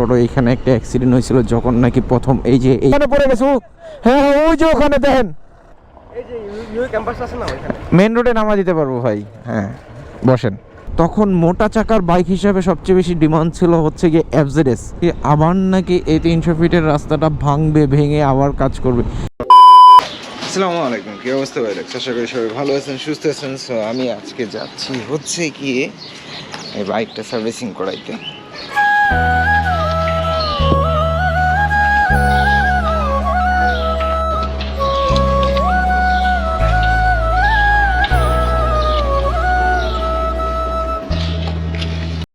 বড় এখানে একটা অ্যাক্সিডেন্ট হয়েছিল যখন নাকি প্রথম এই যে এইখানে পড়ে গেছো। হ্যাঁ ওই যে ওখানে দেখেন এই যে ইউ ক্যাম্পাস আছে না ওইখানে মেইন রোডে নামা দিতে পারবো ভাই। হ্যাঁ বসেন। তখন মোটা চাকার বাইক হিসাবে সবচেয়ে বেশি ডিমান্ড ছিল হচ্ছে গিয়ে এফজেডএস। আবার নাকি এই 300 ফিটের রাস্তাটা ভাঙবে, ভেঙে আবার কাজ করবে। আসসালামু আলাইকুম, কি অবস্থা ভাই? আশা করি সবাই ভালো আছেন, সুস্থ আছেন। সো আমি আজকে যাচ্ছি হচ্ছে গিয়ে এই বাইকটা সার্ভিসিং করাইতে।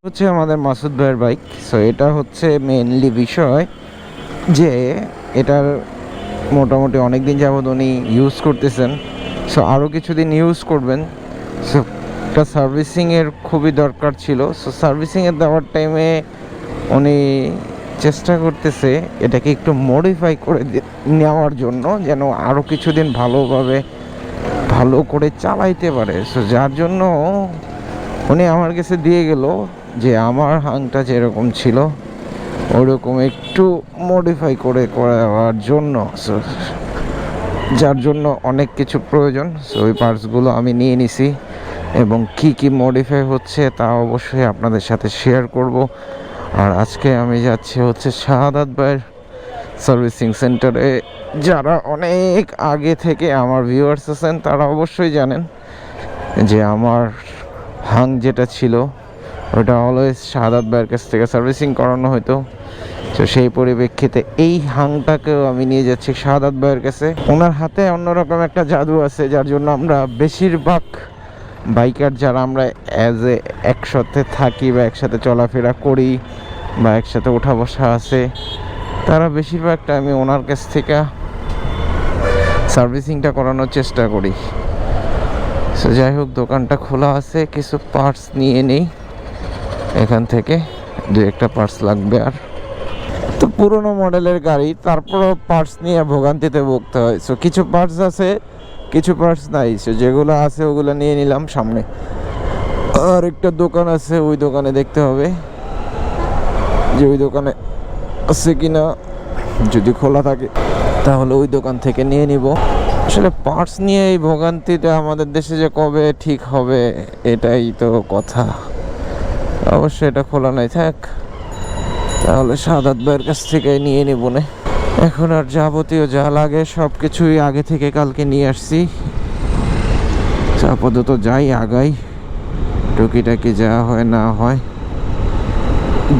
হচ্ছে আমাদের মাসুদ ভাইয়ের বাইক। সো এটা হচ্ছে মেইনলি বিষয় যে এটার মোটামুটি অনেক দিন যাবত উনি ইউজ করতেছেন। সো আরও কিছুদিন ইউজ করবেন। সো এটা সার্ভিসিংয়ের খুবই দরকার ছিল। সো সার্ভিসিংয়ের দেওয়ার টাইমে উনি চেষ্টা করতেছে এটাকে একটু মডিফাই করে নেওয়ার জন্য, যেন আরও কিছুদিন ভালোভাবে ভালো করে চালাইতে পারে। সো যার জন্য উনি আমার কাছে দিয়ে গেল যে আমার হাংটা যেরকম ছিল ওরকম একটু মডিফাই করে করার জন্য। সো যার জন্য অনেক কিছু প্রয়োজন। সো ওই পার্টসগুলো আমি নিয়ে নিছি এবং কি কি মডিফাই হচ্ছে তা অবশ্যই আপনাদের সাথে শেয়ার করব। আর আজকে আমি যাচ্ছি হচ্ছে শাহাদাত ভাইয়ের সার্ভিসিং সেন্টারে। যারা অনেক আগে থেকে আমার ভিউয়ার্স আছেন তারা অবশ্যই জানেন যে আমার হাং যেটা ছিল ওটা অলওয়েজ শাহাদাত ভাইয়ের কাছ থেকে সার্ভিসিং করানো হতো। তো সেই পরিপ্রেক্ষিতে এই হাংটাকেও আমি নিয়ে যাচ্ছি শাহাদাত ভাইয়ের কাছে। ওনার হাতে অন্যরকম একটা জাদু আছে, যার জন্য আমরা বেশিরভাগ বাইকার যারা আমরা একসাথে থাকি বা একসাথে চলাফেরা করি বা একসাথে ওঠা বসা আছে, তারা বেশিরভাগ টাইমে ওনার কাছ থেকে সার্ভিসিংটা করানোর চেষ্টা করি। সো যাই হোক, দোকানটা খোলা আছে, কিছু পার্টস নিয়ে নেই এখান থেকে। দু একটা পার্টস লাগবে। আর তো পুরোনো মডেলের গাড়ি, তারপরও পার্টস নিয়ে ভোগান্তিতে ভুগতে হয়। সো কিছু পার্টস আছে, কিছু পার্টস নাই। সো যেগুলো আছে ওগুলো নিয়ে নিলাম সামনে। আর একটা দোকান আছে, ওই দোকানে দেখতে হবে যে ওই দোকানে আছে কিনা। যদি খোলা থাকে তাহলে ওই দোকান থেকে নিয়ে নিব। আসলে পার্টস নিয়ে এই ভোগান্তিটা আমাদের দেশে যে কবে ঠিক হবে এটাই তো কথা। অবশ্যই এটা খোলা নাই থাক, তাহলে শাহাদাত ভাইয়ের কাছ থেকে নিয়ে নেব না। এখন আর যাবতীয় যা লাগে সব কিছুই আগে থেকে কালকে নিয়ে আসছি। আপাতত যাই আগাই, টুকিটাকি যা হয় না হয়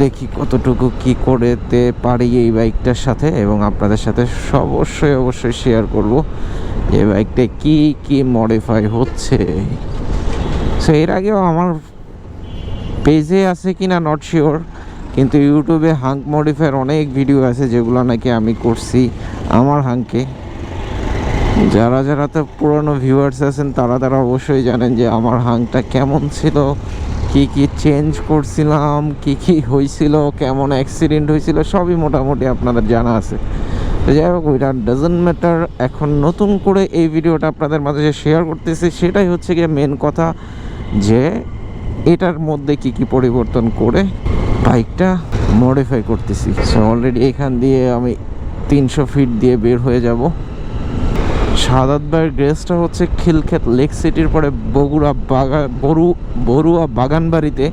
দেখি কতটুকু কি করতে পারি এই বাইকটার সাথে, এবং আপনাদের সাথে অবশ্যই শেয়ার করব এই বাইকটা কি কি মডিফাই হচ্ছে। সো এর আগেও আমার পেজে আছে কিনা নট শিওর, কিন্তু ইউটিউবে হাঙ্ক মডিফাইয়ের অনেক ভিডিও আছে যেগুলো নাকি আমি করছি আমার হাঙ্কে। যারা যারা তো পুরনো ভিউয়ার্স আছেন তারা অবশ্যই জানেন যে আমার হাঙ্কটা কেমন ছিল, কি কি চেঞ্জ করছিলাম, কি কি হয়েছিল, কেমন অ্যাক্সিডেন্ট হয়েছিল, সবই মোটামুটি আপনাদের জানা আছে। তো যাই হোক, ওইটা ডাজন্ট ম্যাটার। এখন নতুন করে এই ভিডিওটা আপনাদের মাঝে যে শেয়ার করতেছি সেটাই হচ্ছে গিয়ে মেন কথা, যে এটার মধ্যে কি কি পরিবর্তন করে বাইকটা মডিফাই করতেছি। সো অলরেডি এখান দিয়ে আমি 300 ফিট দিয়ে বের হয়ে যাব। শাহাদাত ভাইয়ের গ্রেসটা হচ্ছে খিলক্ষেত লেক সিটির পরে বড়ুয়া বাগানবাড়িতে।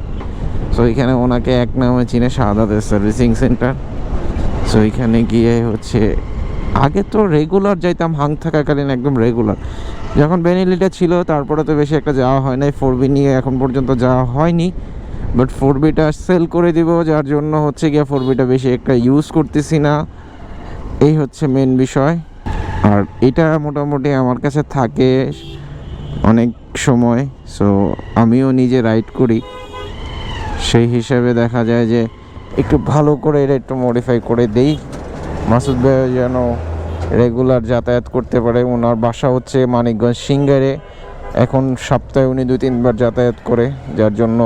সো এখানে ওনাকে এক নামে চিনে, শাহাদাতের সার্ভিসিং সেন্টার। সো এখানে গিয়ে হচ্ছে আগে তো রেগুলার যাইতাম, হাং থাকাকালীন একদম রেগুলার। যখন বেনিলিটা ছিল তারপরে তো বেশি একটা যাওয়া হয় নাই। 4B নিয়ে এখন পর্যন্ত যাওয়া হয়নি, বাট 4Bটা সেল করে দিব, যার জন্য হচ্ছে গিয়ে 4Bটা বেশি একটা ইউজ করতেছি না। এই হচ্ছে মেন বিষয়। আর এটা মোটামুটি আমার কাছে থাকে অনেক সময়। সো আমিও নিজে রাইড করি, সেই হিসাবে দেখা যায় যে একটু ভালো করে এটা একটু মডিফাই করে দেই মাসুদ ভাই যেন রেগুলার যাতায়াত করতে পারে। ওনার বাসা হচ্ছে মানিকগঞ্জ সিঙ্গারে। এখন সপ্তাহে উনি 2-3 বার যাতায়াত করে, যার জন্য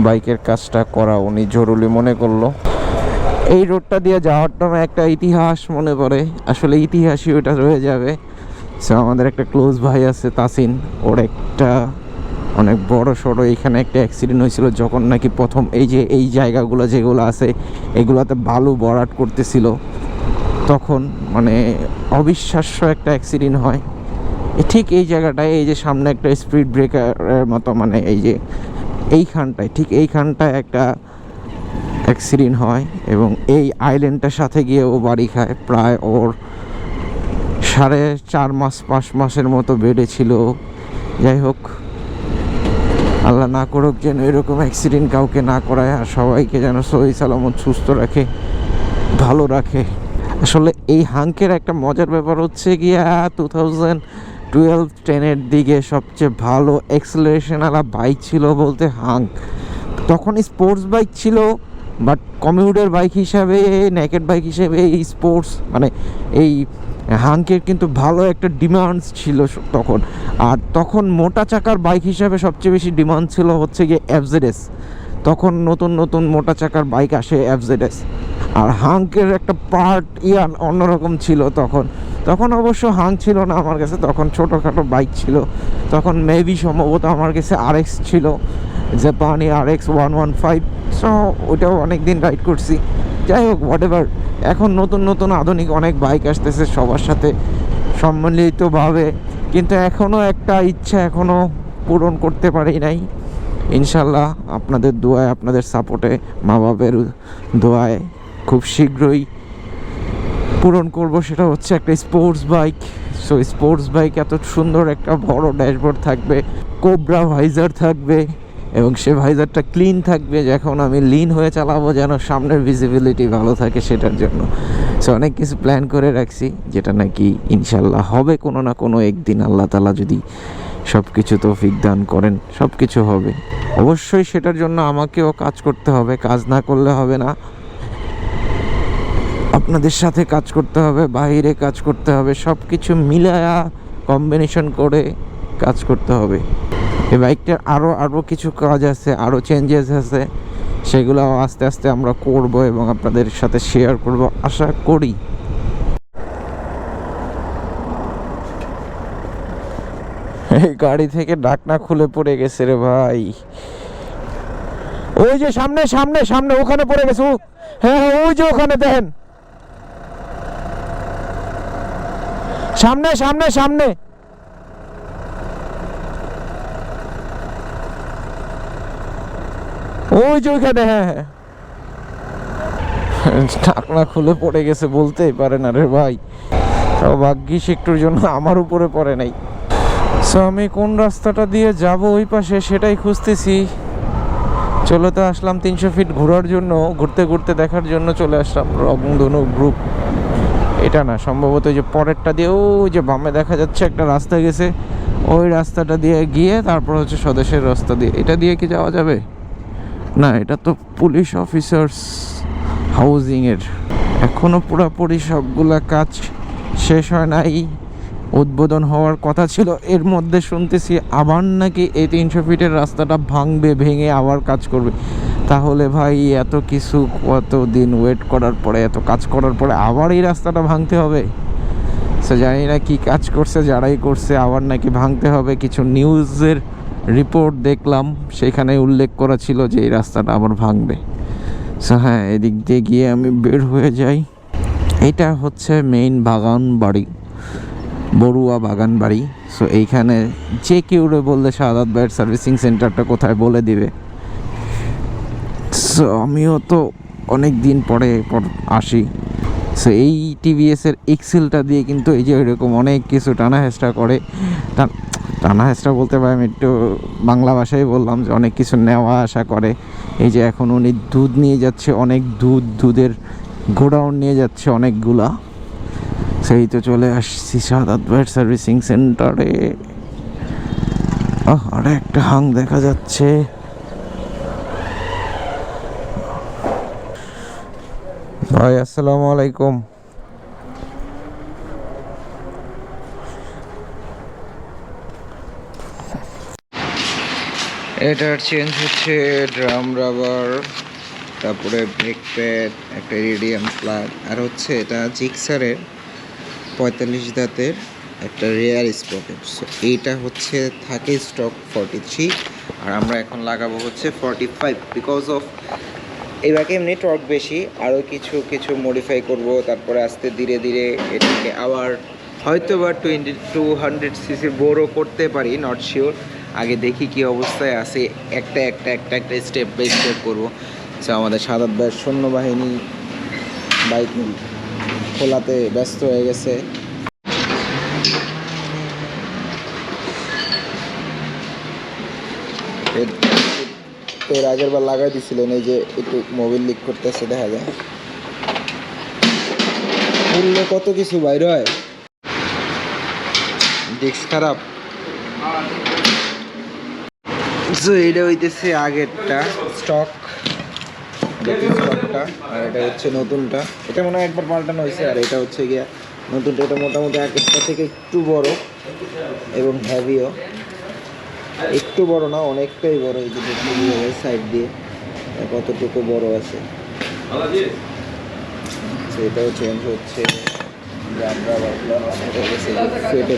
বাইকের কাজটা করা উনি জরুরি মনে করলো। এই রোডটা দিয়ে যাওয়ার সময় একটা ইতিহাস মনে পড়ে, আসলে ইতিহাসই ওটা রয়ে যাবে। সো আমাদের একটা ক্লোজ ভাই আছে তাসিন, ওর একটা অনেক বড় সড়ো। এইখানে একটা অ্যাক্সিডেন্ট হয়েছিল যখন নাকি প্রথম এই যে এই জায়গাগুলো যেগুলো আছে এগুলোতে বালু ভরাট করতেছিল, তখন মানে অবিশ্বাস্য একটা অ্যাক্সিডেন্ট হয় ঠিক এই জায়গাটায়। এই যে সামনে একটা স্পিড ব্রেকারের মতো, মানে এই যে এইখানটায়, ঠিক এইখানটায় একটা অ্যাক্সিডেন্ট হয় এবং এই আইল্যান্ডটার সাথে গিয়ে ও বাড়ি খায়। প্রায় ওর 4.5 মাস 5 মাসের মতো বেডে ছিল। যাই হোক, আল্লাহ না করুক যেন এরকম অ্যাক্সিডেন্ট কাউকে না করায়, আর সবাইকে যেন সহি সালামত সুস্থ রাখে, ভালো রাখে। আসলে এই হাঙ্কের একটা মজার ব্যাপার হচ্ছে গিয়া 2012-10-এর দিকে সবচেয়ে ভালো অ্যাক্সেলারেশনওয়ালা বাইক ছিল বলতে হাঙ্ক। তখন স্পোর্টস বাইক ছিল, বাট কমিউটার বাইক হিসাবে, নেকেড বাইক হিসেবে এই স্পোর্টস মানে এই হাঙ্কের কিন্তু ভালো একটা ডিমান্ডস ছিল তখন। আর তখন মোটা চাকার বাইক হিসাবে সবচেয়ে বেশি ডিমান্ড ছিল হচ্ছে গিয়ে এফজেডএস। তখন নতুন নতুন মোটা চাকার বাইক আসে এফজেডএস, আর হাঙ্কের একটা পার্ট অন্যরকম ছিল তখন। তখন অবশ্য হাঙ্ক ছিল না আমার কাছে, তখন ছোটোখাটো বাইক ছিল। তখন মেবি সম্ভবত আমার কাছে আরএক্স ছিল, জাপানি RX 115। সো ওটাও অনেক দিন রাইড করছি। যাই হোক, হোয়াট এভার, এখন নতুন নতুন আধুনিক অনেক বাইক আসতেছে সবার সাথে সম্মিলিতভাবে, কিন্তু এখনও একটা ইচ্ছা এখনও পূরণ করতে পারি নাই। ইনশাল্লাহ আপনাদের দোয়ায়, আপনাদের সাপোর্টে, মা বাবার দোয়ায় খুব শীঘ্রই পূরণ করব। সেটা হচ্ছে একটা sports bike. So sports bike এত সুন্দর একটা বড় ড্যাশবোর্ড থাকবে, কোবরা ভাইজার থাকবে, এবং সে ভাইজারটা ক্লিন থাকবে, যখন আমি লিন হয়ে চালাবো যেন সামনের ভিজিবিলিটি ভালো থাকে সেটার জন্য। সো অনেক কিছু প্ল্যান করে রাখছি, যেটা নাকি ইনশাল্লাহ হবে কোনো না কোনো একদিন। আল্লাহ তাআলা যদি সব কিছু তৌফিক দান করেন, সব কিছু হবে। অবশ্যই সেটার জন্য আমাকেও কাজ করতে হবে, কাজ না করলে হবে না। আপনাদের সাথে কাজ করতে হবে, বাইরে কাজ করতে হবে, সব কিছু মিলায়া কম্বিনেশন করে কাজ করতে হবে। এই বাইকটার আরও কিছু কাজ আছে, আরও চেঞ্জেস আছে, সেগুলো আস্তে আস্তে আমরা করব এবং আপনাদের সাথে শেয়ার করব আশা করি। এই গাড়ি থেকে ঢাকনা খুলে পড়ে গেছে রে ভাই। ওই যে সামনে সামনে সামনে ওখানে পড়ে গেছে। হ্যাঁ হ্যাঁ, ওই যে ওখানে দেখেন, সামনে সামনে সামনে। ওই যে ওইখানে, হ্যাঁ হ্যাঁ, ঢাকনা খুলে পড়ে গেছে, বলতেই পারে না রে ভাই। ভাগ্যিস একটুর জন্য আমার উপরে পড়ে নাই। সো আমি কোন রাস্তাটা দিয়ে যাব ওই পাশে সেটাই খুঁজতেছি। চলে তো আসলাম 300 ফিট ঘোরার জন্য, ঘুরতে ঘুরতে দেখার জন্য চলে আসলাম রংধনু গ্রুপ। এটা না, সম্ভবত ওই যে পরেরটা দিয়ে ওই যে বামে দেখা যাচ্ছে একটা রাস্তা গেছে, ওই রাস্তাটা দিয়ে গিয়ে তারপর হচ্ছে স্বদেশের রাস্তা দিয়ে। এটা দিয়ে কি যাওয়া যাবে? না, এটা তো পুলিশ অফিসার্স হাউজিংয়ের। এখনও পুরোপুরি সবগুলা কাজ শেষ হয় নাই, উদ্বোধন হওয়ার কথা ছিল। এর মধ্যে শুনতেছি আবার নাকি এই 300 ফিটের রাস্তাটা ভাঙবে, ভেঙে আবার কাজ করবে। তাহলে ভাই এত কিছু, কত দিন ওয়েট করার পরে, এত কাজ করার পরে আবার এই রাস্তাটা ভাঙতে হবে। সে জানি না কি কাজ করছে, যারাই করছে আবার নাকি ভাঙতে হবে। কিছু নিউজের রিপোর্ট দেখলাম, সেখানে উল্লেখ করা ছিল যে এই রাস্তাটা আবার ভাঙবে। সো হ্যাঁ, এদিক দিয়ে গিয়ে আমি বের হয়ে যাই। এটা হচ্ছে মেইন বাগান বাড়ি, বড়ুয়া বাগান বাড়ি। সো এইখানে যে কেউ বললে শাহাদাত ভাইয়ের সার্ভিসিং সেন্টারটা কোথায় বলে দিবে। সো আমিও তো অনেক দিন পরে আসি। সো এই টিভিএসের এক্সেলটা দিয়ে কিন্তু এই যে এরকম অনেক কিছু টানা হেঁচড়া করে, টানা হেঁচড়া বলতে পারি, আমি একটু বাংলা ভাষায় বললাম যে অনেক কিছু নেওয়া আসা করে। এই যে এখন উনি দুধ নিয়ে যাচ্ছে, অনেক দুধের গোডাউন নিয়ে যাচ্ছে অনেকগুলা। সেই তো চলে আসছি শাহাদাত ভাইয়ের সার্ভিসিং সেন্টারে। আর একটা হাং দেখা যাচ্ছে। ভাই আসসালামু আলাইকুম। এটার চেঞ্জ হচ্ছে ড্রাম রাবার, তারপরে ব্রেক প্যাড, একটা রেডিয়াম প্লাগ, আর হচ্ছে এটা জিক্সারের 45 দাঁতের একটা রেয়ার স্পটে। সো এইটা হচ্ছে থাকে স্টক 43, আর আমরা এখন লাগাবো হচ্ছে 45 বিকজ অফ এই বাইকে এমনি টর্ক বেশি, আরও কিছু কিছু মডিফাই করব, তারপরে আস্তে ধীরে ধীরে এটাকে আবার হয়তো বা 200 সিসি বড়ো করতে পারি, নট শিওর। আগে দেখি কি অবস্থায় আছে, একটা স্টেপ বাই স্টেপ করবো। সো আমাদের সাদাত ভাইয়ের সৈন্যবাহিনী বাইক খোলাতে ব্যস্ত হয়ে গেছে। এর আগের বার লাগাই দিছিলেন, এই যে একটু মোবিল লিক করতেছে, দেখা যায় খুললে কত কিছু বাইরে হয়। ডিস্ক খারাপ। সো এইটা হইতেছে আগেরটা স্টকটা, আর এটা হচ্ছে নতুনটা। এটা মনে হয় একবার পাল্টানো হয়েছে, আর এটা হচ্ছে গিয়া নতুনটা। এটা মোটামুটি আগেরটা থেকে একটু বড় এবং হ্যাভিও। একটু বড় না, অনেকটাই বড়। এই যে সাইড দিয়ে কতটুকু বড় আছে, সেটাও চেঞ্জ হচ্ছে। ফেটে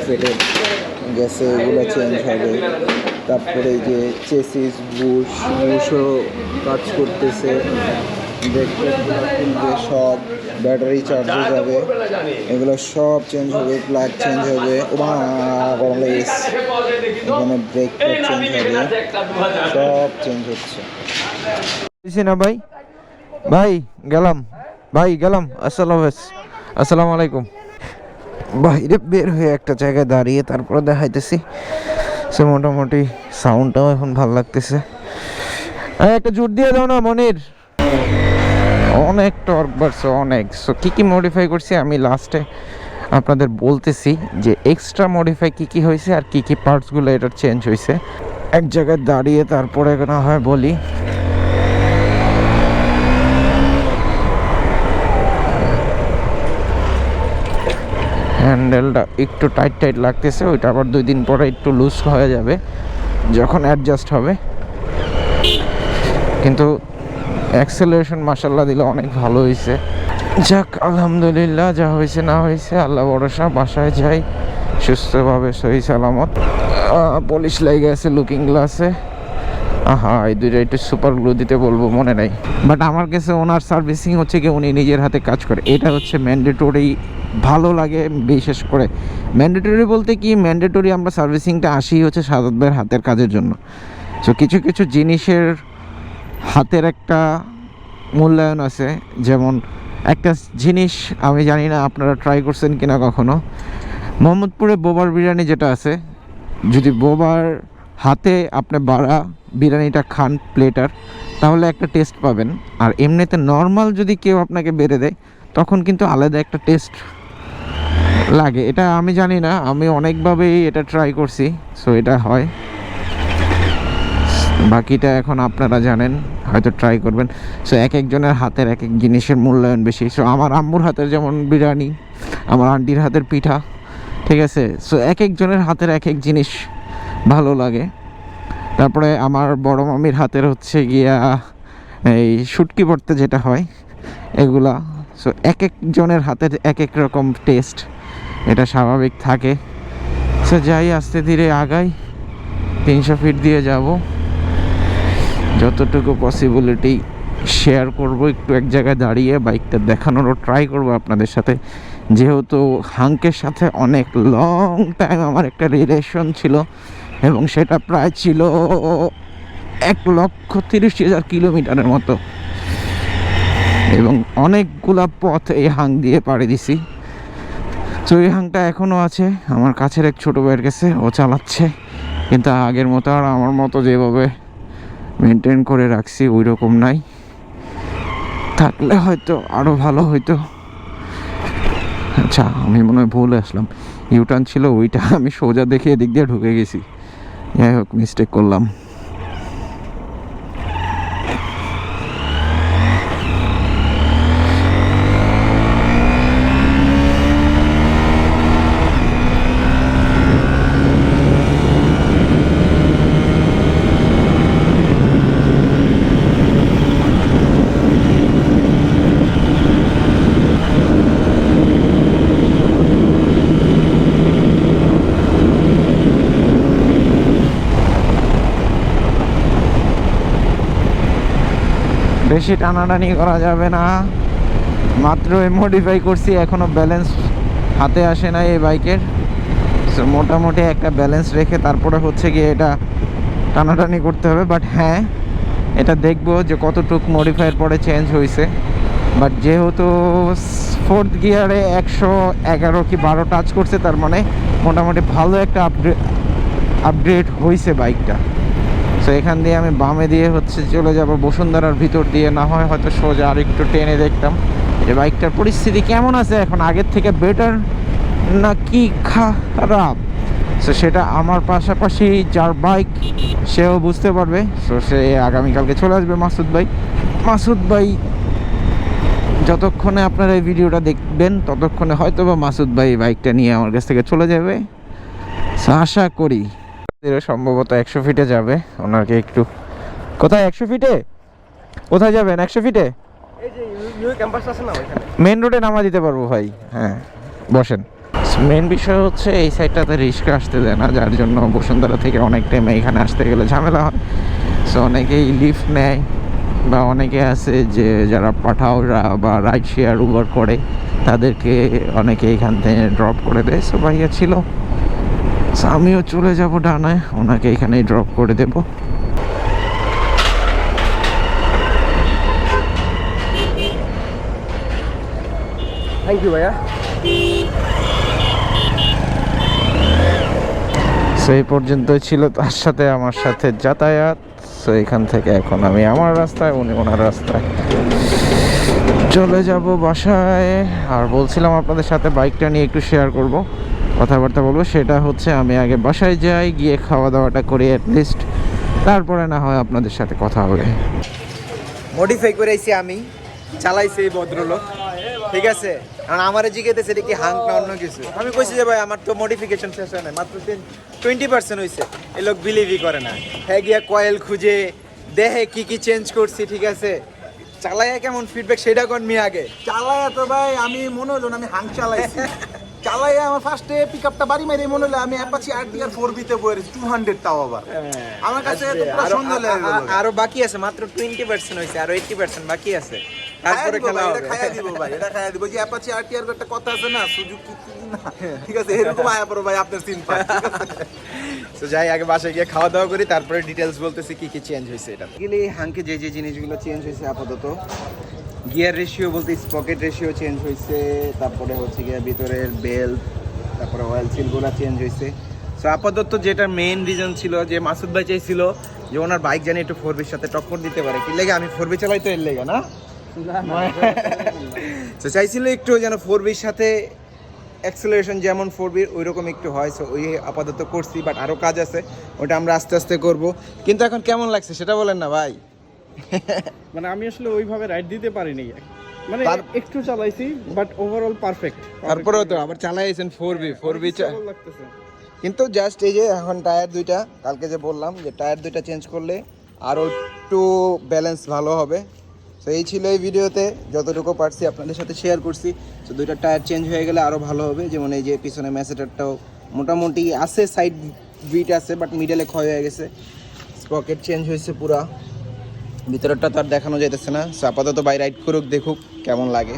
গেছে, এগুলো চেঞ্জ হবে। তারপরে এই যে চেসিস বুশও কাজ করতেছে, ব্রেকগুলো সব, ব্যাটারি চার্জ হয়ে যাবে, এগুলো সব চেঞ্জ হবে, প্লাগ চেঞ্জ হবে। গরম লেগে গেছে। এখানে ব্রেক চেঞ্জ হবে, সব চেঞ্জ হচ্ছে না ভাই। গেলাম আসসালামু আলাইকুম। বাইরে বের হয়ে একটা জায়গায় দাঁড়িয়ে তারপরে দেখাইতেছি। সে মোটামুটি সাউন্ডটাও এখন ভালো লাগতেছে। একটা জোর দিয়ে দাও না মনির। অনেক টর্ক বাড়ছে, অনেক। সো কী মডিফাই করছি আমি লাস্টে আপনাদের বলতেছি, যে এক্সট্রা মডিফাই কী হয়েছে আর কী পার্টসগুলো এটার চেঞ্জ হয়েছে। এক জায়গায় দাঁড়িয়ে তারপরে না হয় বলি। হ্যান্ডেলটা একটু টাইট লাগতেছে, ওইটা আবার 2 দিন পরে একটু লুজ হয়ে যাবে যখন অ্যাডজাস্ট হবে। কিন্তু অ্যাক্সেলারেশন মাশাআল্লাহ দিলে অনেক ভালো হয়েছে। যাক আলহামদুলিল্লাহ, যা হয়েছে না হয়েছে আল্লাহ ভরসা। বাসায় যাই সুস্থভাবে সহি সালামত। পলিশ লেগে আছে লুকিং গ্লাসে। এই দুইটা একটু সুপার গ্লু দিতে বলবো, মনে নাই। বাট আমার কাছে ওনার সার্ভিসিং হচ্ছে কি উনি নিজের হাতে কাজ করে, এটা হচ্ছে ম্যান্ডেটরি ভালো লাগে। বিশেষ করে ম্যান্ডেটরি বলতে কি, ম্যান্ডেটরি আমরা সার্ভিসিংটা আসি হচ্ছে সাদাত ভাইয়ের হাতের কাজের জন্য। সো কিছু কিছু জিনিসের হাতের একটা মূল্যায়ন আছে। যেমন একটা জিনিস আমি জানি না আপনারা ট্রাই করছেন কিনা কখনো, মোহাম্মদপুরে বোবার বিরিয়ানি যেটা আছে, যদি বোবার হাতে আপনি বাড়া বিরিয়ানিটা খান প্লেটার, তাহলে একটা টেস্ট পাবেন। আর এমনিতে নর্মাল যদি কেউ আপনাকে বেড়ে দেয়, তখন কিন্তু আলাদা একটা টেস্ট লাগে। এটা আমি জানি না, আমি অনেকভাবেই এটা ট্রাই করছি। সো এটা হয়, বাকিটা এখন আপনারা জানেন, হয়তো ট্রাই করবেন। সো এক একজনের হাতের এক এক জিনিসের মূল্যায়ন বেশি। সো আমার আম্মুর হাতের যেমন বিরিয়ানি, আমার আন্টির হাতের পিঠা, ঠিক আছে। সো এক একজনের হাতের এক এক জিনিস ভালো লাগে। তারপরে আমার বড় মামির হাতের হচ্ছে গিয়া এই শুটকি ভর্তা যেটা হয়, এগুলা। সো এক একজনের হাতের এক এক রকম টেস্ট, এটা স্বাভাবিক থাকে। সো যাই, আস্তে ধীরে আগাই, 300 ফিট দিয়ে যাব। যতটুকু পসিবিলিটি শেয়ার করব, একটু এক জায়গায় দাঁড়িয়ে বাইকটা দেখানোরও ট্রাই করব আপনাদের সাথে। যেহেতু হাঙ্কের সাথে অনেক লং টাইম আমার একটা রিলেশন ছিল, এবং সেটা প্রায় ছিল 1,30,000 কিলোমিটারের মতো, এবং অনেকগুলা পথ এই হাং দিয়ে পাড়ি দিছি। তো এই হাংটা এখনও আছে আমার কাছের এক ছোটো ভাইয়ের কাছে, ও চালাচ্ছে। কিন্তু আগের মতো আর আমার মতো যেভাবে মেনটেন করে রাখছি ওই রকম নাই, থাকলে হয়তো আরও ভালো হইতো। আচ্ছা, আমি মনে হয় ভুলে আসলাম, ইউটার্ন ছিল ওইটা, আমি সোজা দেখে এদিক দিয়ে ঢুকে গেছি। যাই হোক, মিস্টেক করলাম। বেশি টানাটানি করা যাবে না, মাত্র মডিফাই করছি, এখনও ব্যালেন্স হাতে আসে না এই বাইকের। সো মোটামুটি একটা ব্যালেন্স রেখে তারপরে হচ্ছে গিয়ে এটা টানাটানি করতে হবে। বাট হ্যাঁ, এটা দেখবো যে কতটুকু মডিফাইয়ের পরে চেঞ্জ হয়েছে। বাট যেহেতু 4th গিয়ারে 111 কি 12 টাচ করছে, তার মানে মোটামুটি ভালো একটা আপগ্রেড হয়েছে বাইকটা। সো এখান দিয়ে আমি বামে দিয়ে হচ্ছে চলে যাব বসুন্ধরার ভিতর দিয়ে, না হয় হয়তো সোজা আর একটু টেনে দেখতাম যে বাইকটার পরিস্থিতি কেমন আছে এখন, আগের থেকে বেটার না কি খারাপ। সো সেটা আমার পাশাপাশি যার বাইক সেও বুঝতে পারবে। সো সে আগামীকালকে চলে আসবে মাসুদ ভাই যতক্ষণে আপনারা এই ভিডিওটা দেখবেন ততক্ষণে হয়তো বা মাসুদ ভাই বাইকটা নিয়ে আমার কাছ থেকে চলে যাবে। সো আশা করি সম্ভবত 100 ফিটে যাবে। ওনাকে একটু কোথায় 100 ফিটে কোথায় যাবেন? 100 ফিটে মেন রোডে নামা দিতে পারবো ভাই। হ্যাঁ বসেন। মেন বিষয় হচ্ছে এই সাইডটাতে রিস্ক আসতে দেয় না, যার জন্য বসুন্ধরা থেকে অনেক টাইম এখানে আসতে গেলে ঝামেলা হয়। সো অনেকেই লিফট নেয় বা অনেকে আছে যে যারা পাঠাওরা বা রাইড শেয়ার উবার করে, তাদেরকে অনেকে এখান থেকে ড্রপ করে দেয়। সো ভাইয়া ছিল, সো আমিও চলে যাব ডানায়, ওনাকে এখানেই ড্রপ করে দেবো। থ্যাংক ইউ ভাইয়া। সেই পর্যন্তই ছিল তার সাথে আমার সাথে যাতায়াত। সো এখান থেকে এখন আমি আমার রাস্তায়, উনি ওনার রাস্তায় চলে যাব বাসায়। আর বলছিলাম আপনাদের সাথে বাইকটা নিয়ে একটু শেয়ার করব, কথাবার্তা বলবো। সেটা হচ্ছে আমি আগে বাসায় যাই, গিয়ে খাওয়া দাওয়াটা করি অ্যাটলিস্ট, তারপরে না হয় আপনাদের সাথে কথা হবে। মডিফাই করেছি আমি, চালাইছি এই ভদ্রলোক, ঠিক আছে। কারণ আমার জিজ্ঞেস এটা কি হাঙ্ক না অন্য কিছু, আমি কইছি যে ভাই আমার তো মডিফিকেশন শেষ হয় না, মাত্র 20% হয়েছে। এই লোক বিলিভই করে না। হ্যাঁ গিয়া কয়েল খুঁজে দেখে কি কি চেঞ্জ করছি, ঠিক আছে। চালাইয়া কেমন ফিডব্যাক সেটা কোন মি আগে চালাইয়া তো ভাই আমি মনে হলো না আমি হাঙ্ক চালাইছি। চালাইয়া আমার ফার্স্টে পিকআপটা বাড়ি মেরে মনে হলো আমি অ্যাপাচি আরটিআর 4B তে বইরেছি 200 তাও আবার আমার কাছে তো পুরো সুন্দর লাগে। আরো বাকি আছে, মাত্র 20% হয়েছে, আরো 80% বাকি আছে। তারপরে খেলা হবে, এটা খাইয়া দিব ভাই, এটা খাইয়া দিব। যে অ্যাপাচি আরটিআর একটা কথা আছে না, সুযোগ কি না, ঠিক আছে। এরকম আয়া পড়ো ভাই আপনার সিন পায়, ঠিক আছে। তো যাই আগে বাসায় গিয়ে খাওয়া দাওয়া করি, তারপরে ডিটেলস বলতেছি কি কি চেঞ্জ হয়েছে। এটা গেলে হাঙ্কে যে যে জিনিসগুলো চেঞ্জ হয়েছে আপাতত, গিয়ার রেশিও বলতে স্পকেট রেশিও চেঞ্জ হয়েছে, তারপরে হচ্ছে গিয়ে ভিতরের বেল্ট, তারপরে অয়েল সিলগুলো চেঞ্জ হয়েছে। সো আপাতত যেটা মেইন রিজন ছিল যে মাসুদ ভাই চাইছিল যে ওনার বাইক জানি একটু 4Bর সাথে টক্কর দিতে পারে, কি লেগে আমি 4B চালাই তো এর লেগে না, তো চাইছিল একটু যেন 4Bর সাথে অ্যাক্সেলারেশন যেমন 4Bর ওই রকম একটু হয়। সো ওই আপাতত করছি, বাট আরও কাজ আছে, ওটা আমরা আস্তে আস্তে করব। কিন্তু এখন কেমন লাগছে সেটা বলেন না ভাই। মানে আমি আসলে ওইভাবে রাইড দিতে পারিনি, মানে একটু চালাইছি, বাট ওভারঅল পারফেক্ট। তারপরেও তো আবার চালাইছেন 4B লাগতেছে। কিন্তু জাস্ট এই যে এখন টায়ার দুইটা, কালকে যে বললাম যে টায়ার দুইটা চেঞ্জ করলে আরও একটু ব্যালেন্স ভালো হবে। তো এই ছিল এই ভিডিওতে, যতটুকু পারছি আপনাদের সাথে শেয়ার করছি। তো দুইটা টায়ার চেঞ্জ হয়ে গেলে আরও ভালো হবে। যেমন এই যে পিছনে ম্যাসেটারটাও মোটামুটি আছে, সাইড বিট আছে, বাট মিডলে ক্ষয় হয়ে গেছে। স্পকেট চেঞ্জ হয়েছে পুরা, ভিতরটা তো আর দেখানো যাইতেছে না। সো আপাতত বাই রাইড করুক, দেখুক কেমন লাগে।